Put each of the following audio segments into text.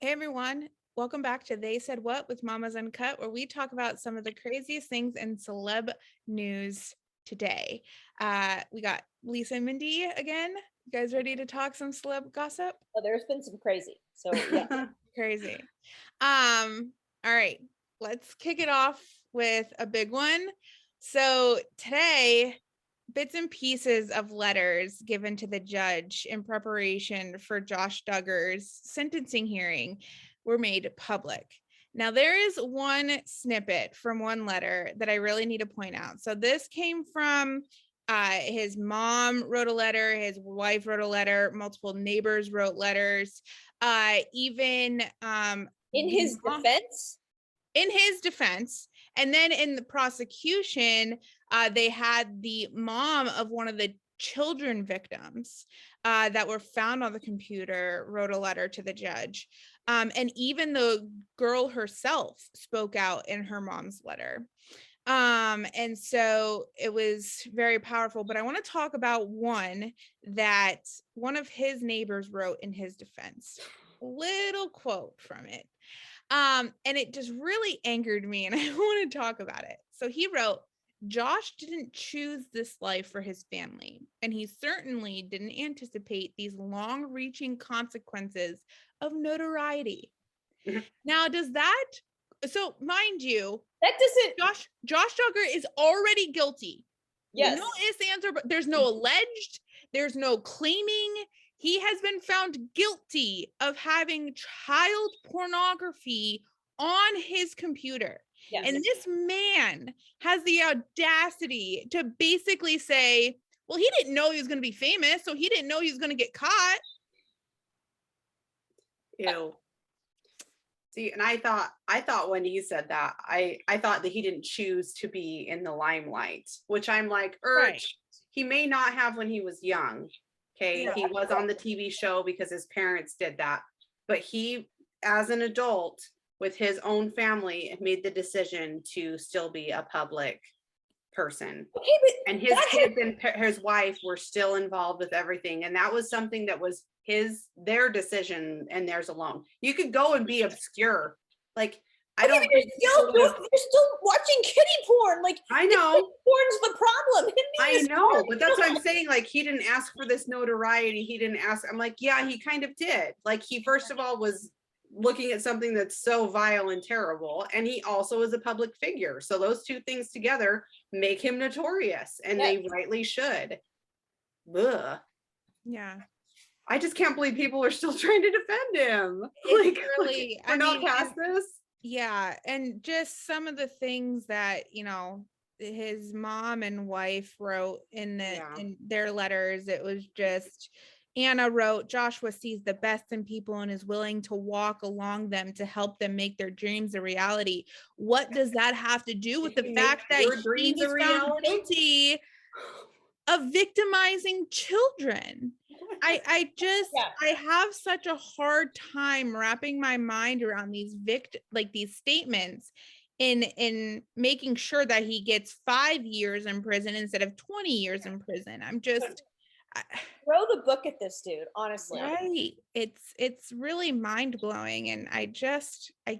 Hey everyone, welcome back to They Said What with Mama's Uncut, where we talk about some of the craziest things in celeb news today. We got Lisa and Mindy again. You guys ready to talk some celeb gossip? Well, there's been some crazy. So yeah. Crazy. All right, let's kick it off with a big one. So today, bits and pieces of letters given to the judge in preparation for Josh Duggar's sentencing hearing were made public. Now, there is one snippet from one letter that I really need to point out. So this came from his mom wrote a letter, his wife wrote a letter, multiple neighbors wrote letters, even In his defense? In his defense. And then in the prosecution, they had the mom of one of the children victims that were found on the computer wrote a letter to the judge. And even the girl herself spoke out in her mom's letter. And so it was very powerful, but I want to talk about one that one of his neighbors wrote in his defense. A little quote from it. And it just really angered me, and I want to talk about it. So he wrote, Josh didn't choose this life for his family, and he certainly didn't anticipate these long-reaching consequences of notoriety. Now, does that, so mind you, that doesn't, Josh Duggar is already guilty. yes. No ifs, ands, or but there's no alleged, there's no claiming. He has been found guilty of having child pornography on his computer. Yes. And this man has the audacity to basically say, well, he didn't know he was going to be famous, so he didn't know he was going to get caught. Ew. See, and I thought when he said that, I thought that he didn't choose to be in the limelight, which I'm like, right. He may not have when he was young. Okay, yeah. He was on the TV show because his parents did that. But he, as an adult with his own family, made the decision to still be a public person. Okay, but and his kids and his wife were still involved with everything. And that was something that was their decision and theirs alone. You could go and be obscure. Like, I don't think you're still watching kiddie porn. Like, I know porn's the problem. I know, but that's what I'm saying. Like, he didn't ask for this notoriety. He didn't ask. I'm like, yeah, he kind of did. Like, he first of all was looking at something that's so vile and terrible, and he also is a public figure. So those two things together make him notorious, and they rightly should. Ugh. Yeah. I just can't believe people are still trying to defend him. It's like, really, we're not past this. Yeah, and just some of the things that, you know, his mom and wife wrote in their letters. It was just, Anna wrote, Joshua sees the best in people and is willing to walk along them to help them make their dreams a reality. What does that have to do with the fact that he was found guilty of victimizing children? I have such a hard time wrapping my mind around these these statements in making sure that he gets 5 years in prison instead of 20 years in prison. I'm just throw the book at this dude, honestly. Right. It's really mind-blowing, and I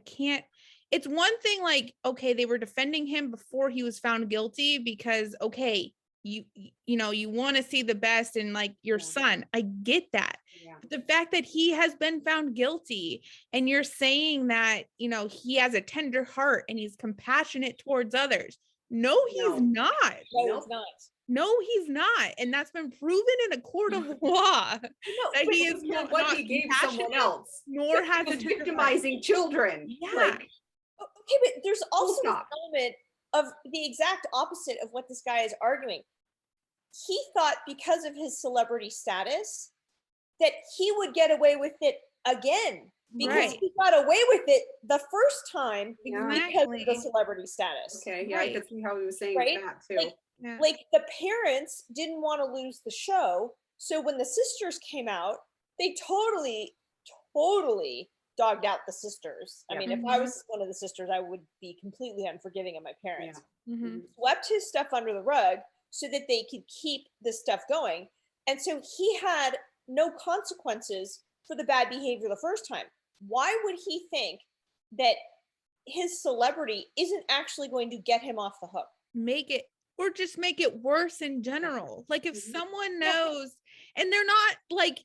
can't. It's one thing, like, okay, they were defending him before he was found guilty because, okay, you know, you want to see the best in like your son. I get that. Yeah. But the fact that he has been found guilty and you're saying that, you know, he has a tender heart and he's compassionate towards others. No, he's not. No, he's not. No, he's not. And that's been proven in a court of law. That he is not what he gave someone else. Nor has it victimizing children. Yeah. Like, okay, but there's also an element of the exact opposite of what this guy is arguing. He thought because of his celebrity status that he would get away with it again because he got away with it the first time because of the celebrity status. Okay, yeah, I could see how he was saying that too. Like the parents didn't want to lose the show, so when the sisters came out, they totally dogged out the sisters. I mean, if I was one of the sisters, I would be completely unforgiving of my parents. Swept his stuff under the rug so that they could keep this stuff going. And so he had no consequences for the bad behavior the first time. why would he think that his celebrity isn't actually going to get him off the hook? Make it, or just make it worse in general. Like if someone knows, and they're not like,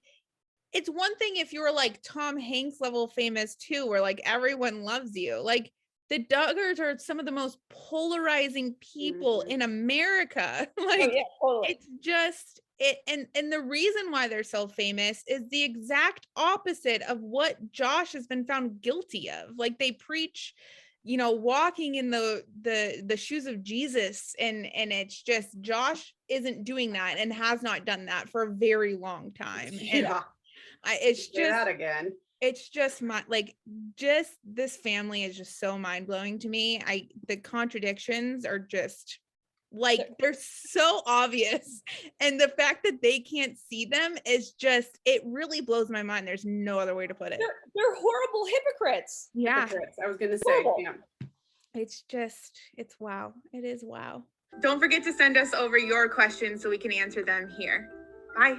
it's one thing if you're like Tom Hanks level famous too, where like everyone loves you. Like the Duggars are some of the most polarizing people in America. Like totally. it's just it, and the reason why they're so famous is the exact opposite of what Josh has been found guilty of. Like they preach, you know, walking in the shoes of Jesus, and it's just Josh isn't doing that and has not done that for a very long time. And it's Say just that again. It's just just this family is just so mind-blowing to me. The contradictions are just like they're so obvious, and the fact that they can't see them is just, it really blows my mind. There's no other way to put it. They're horrible hypocrites. Yeah, Hypocrites, I was gonna say. Yeah. it's wow. It is wow. Don't forget to send us over your questions so we can answer them here. Bye.